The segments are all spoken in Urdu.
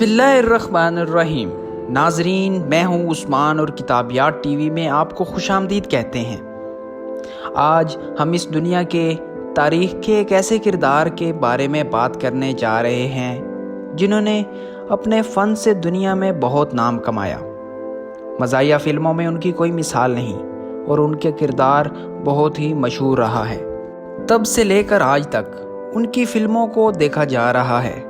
اللہ الرحمن الرحیم۔ ناظرین، میں ہوں عثمان اور کتابیات ٹی وی میں آپ کو خوش آمدید کہتے ہیں۔ آج ہم اس دنیا کے تاریخ کے ایک ایسے کردار کے بارے میں بات کرنے جا رہے ہیں جنہوں نے اپنے فن سے دنیا میں بہت نام کمایا۔ مزاحیہ فلموں میں ان کی کوئی مثال نہیں اور ان کے کردار بہت ہی مشہور رہا ہے۔ تب سے لے کر آج تک ان کی فلموں کو دیکھا جا رہا ہے۔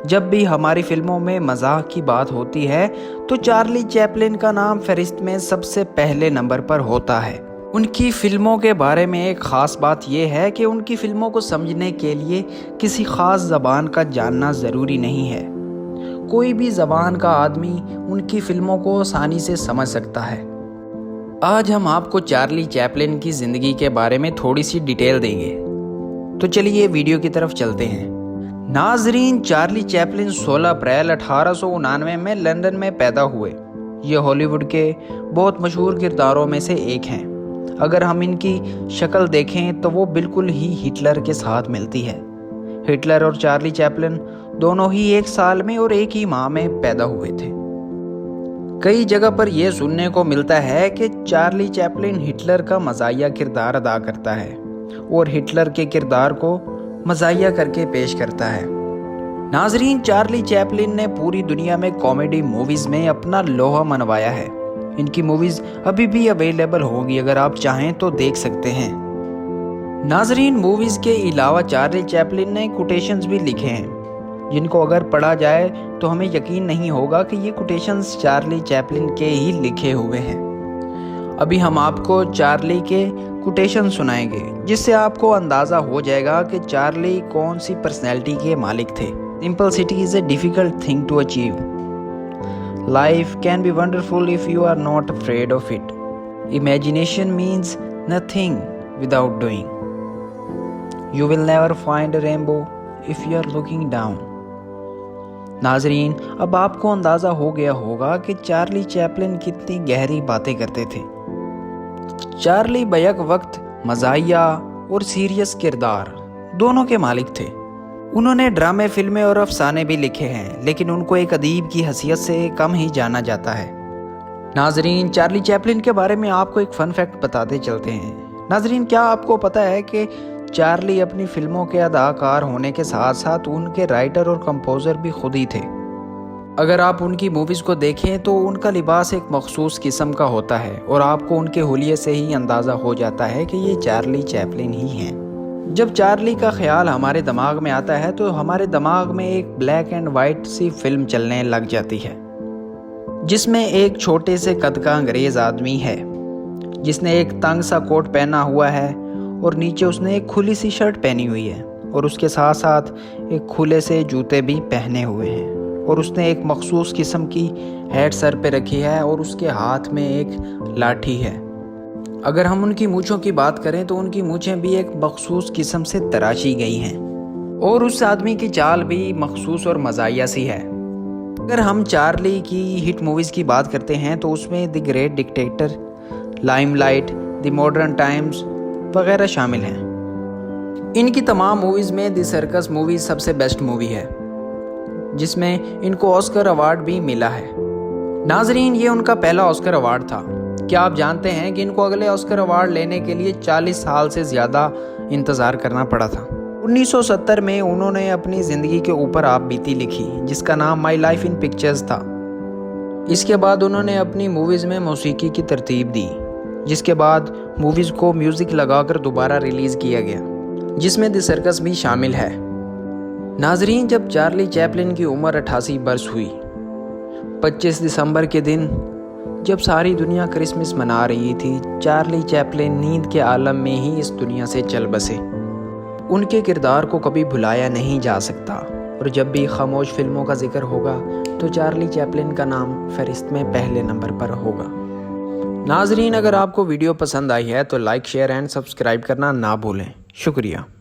جب بھی ہماری فلموں میں مزاح کی بات ہوتی ہے تو چارلی چیپلن کا نام فہرست میں سب سے پہلے نمبر پر ہوتا ہے۔ ان کی فلموں کے بارے میں ایک خاص بات یہ ہے کہ ان کی فلموں کو سمجھنے کے لیے کسی خاص زبان کا جاننا ضروری نہیں ہے۔ کوئی بھی زبان کا آدمی ان کی فلموں کو آسانی سے سمجھ سکتا ہے۔ آج ہم آپ کو چارلی چیپلن کی زندگی کے بارے میں تھوڑی سی ڈیٹیل دیں گے، تو چلیے ویڈیو کی طرف چلتے ہیں۔ ناظرین، چارلی چیپلن 16 اپریل 1899 میں لندن میں پیدا ہوئے۔ یہ ہالی ووڈ کے بہت مشہور کرداروں میں سے ایک ہیں۔ اگر ہم ان کی شکل دیکھیں تو وہ بالکل ہی ہٹلر کے ساتھ ملتی ہے۔ ہٹلر اور چارلی چیپلن دونوں ہی ایک سال میں اور ایک ہی ماہ میں پیدا ہوئے تھے۔ کئی جگہ پر یہ سننے کو ملتا ہے کہ چارلی چیپلن ہٹلر کا مزاحیہ کردار ادا کرتا ہے اور ہٹلر کے کردار کو مزاحیہ کر کے پیش کرتا ہے۔ ناظرین، چارلی چیپلن نے پوری دنیا میں کامیڈی موویز میں اپنا لوہا منوایا ہے۔ ان کی موویز ابھی بھی اویلیبل ہوگی، اگر آپ چاہیں تو دیکھ سکتے ہیں۔ ناظرین، موویز کے علاوہ چارلی چیپلن نے کوٹیشنز بھی لکھے ہیں جن کو اگر پڑھا جائے تو ہمیں یقین نہیں ہوگا کہ یہ کوٹیشنز چارلی چیپلن کے ہی لکھے ہوئے ہیں۔ ابھی ہم آپ کو چارلی کے کوٹیشن سنائیں گے جس سے آپ کو اندازہ ہو جائے گا کہ چارلی کون سی پرسنالٹی کے مالک تھے۔ Simplicity is a difficult thing to achieve. Life can be wonderful if you are not afraid of it. Imagination means nothing without doing. You will never find a rainbow if you are looking down. ناظرین، اب آپ کو اندازہ ہو گیا ہوگا کہ چارلی چیپلن کتنی گہری باتیں کرتے تھے۔ چارلی بیک وقت مزاحیہ اور سیریس کردار دونوں کے مالک تھے۔ انہوں نے ڈرامے، فلمیں اور افسانے بھی لکھے ہیں، لیکن ان کو ایک ادیب کی حیثیت سے کم ہی جانا جاتا ہے۔ ناظرین، چارلی چیپلن کے بارے میں آپ کو ایک فن فیکٹ بتاتے چلتے ہیں۔ ناظرین، کیا آپ کو پتہ ہے کہ چارلی اپنی فلموں کے اداکار ہونے کے ساتھ ساتھ ان کے رائٹر اور کمپوزر بھی خود ہی تھے۔ اگر آپ ان کی موویز کو دیکھیں تو ان کا لباس ایک مخصوص قسم کا ہوتا ہے اور آپ کو ان کے حلیے سے ہی اندازہ ہو جاتا ہے کہ یہ چارلی چیپلن ہی ہیں۔ جب چارلی کا خیال ہمارے دماغ میں آتا ہے تو ہمارے دماغ میں ایک بلیک اینڈ وائٹ سی فلم چلنے لگ جاتی ہے جس میں ایک چھوٹے سے قد کا انگریز آدمی ہے جس نے ایک تنگ سا کوٹ پہنا ہوا ہے اور نیچے اس نے ایک کھلی سی شرٹ پہنی ہوئی ہے اور اس کے ساتھ ساتھ ایک کھلے سے جوتے بھی پہنے ہوئے ہیں اور اس نے ایک مخصوص قسم کی ہیٹ سر پہ رکھی ہے اور اس کے ہاتھ میں ایک لاٹھی ہے۔ اگر ہم ان کی مونچھوں کی بات کریں تو ان کی مونچھیں بھی ایک مخصوص قسم سے تراشی گئی ہیں اور اس آدمی کی چال بھی مخصوص اور مزاحیہ سی ہے۔ اگر ہم چارلی کی ہٹ موویز کی بات کرتے ہیں تو اس میں the great dictator, Lime light, the modern Times وغیرہ شامل ہیں۔ ان کی تمام موویز میں دی سرکس مووی سب سے بیسٹ مووی ہے جس میں ان کو آسکر ایوارڈ بھی ملا ہے۔ ناظرین، یہ ان کا پہلا آسکر ایوارڈ تھا۔ کیا آپ جانتے ہیں کہ ان کو اگلے آسکر ایوارڈ لینے کے لیے 40 سال سے زیادہ انتظار کرنا پڑا تھا۔ 1970 میں انہوں نے اپنی زندگی کے اوپر آپ بیتی لکھی جس کا نام مائی لائف ان پکچرز تھا۔ اس کے بعد انہوں نے اپنی موویز میں موسیقی کی ترتیب دی، جس کے بعد موویز کو میوزک لگا کر دوبارہ ریلیز کیا گیا جس میں دی سرکس بھی شامل ہے۔ ناظرین، جب چارلی چیپلن کی عمر 88 برس ہوئی، 25 دسمبر کے دن جب ساری دنیا کرسمس منا رہی تھی، چارلی چیپلن نیند کے عالم میں ہی اس دنیا سے چل بسے۔ ان کے کردار کو کبھی بھلایا نہیں جا سکتا اور جب بھی خاموش فلموں کا ذکر ہوگا تو چارلی چیپلن کا نام فہرست میں پہلے نمبر پر ہوگا۔ ناظرین، اگر آپ کو ویڈیو پسند آئی ہے تو لائک، شیئر اینڈ سبسکرائب کرنا نہ بھولیں۔ شکریہ۔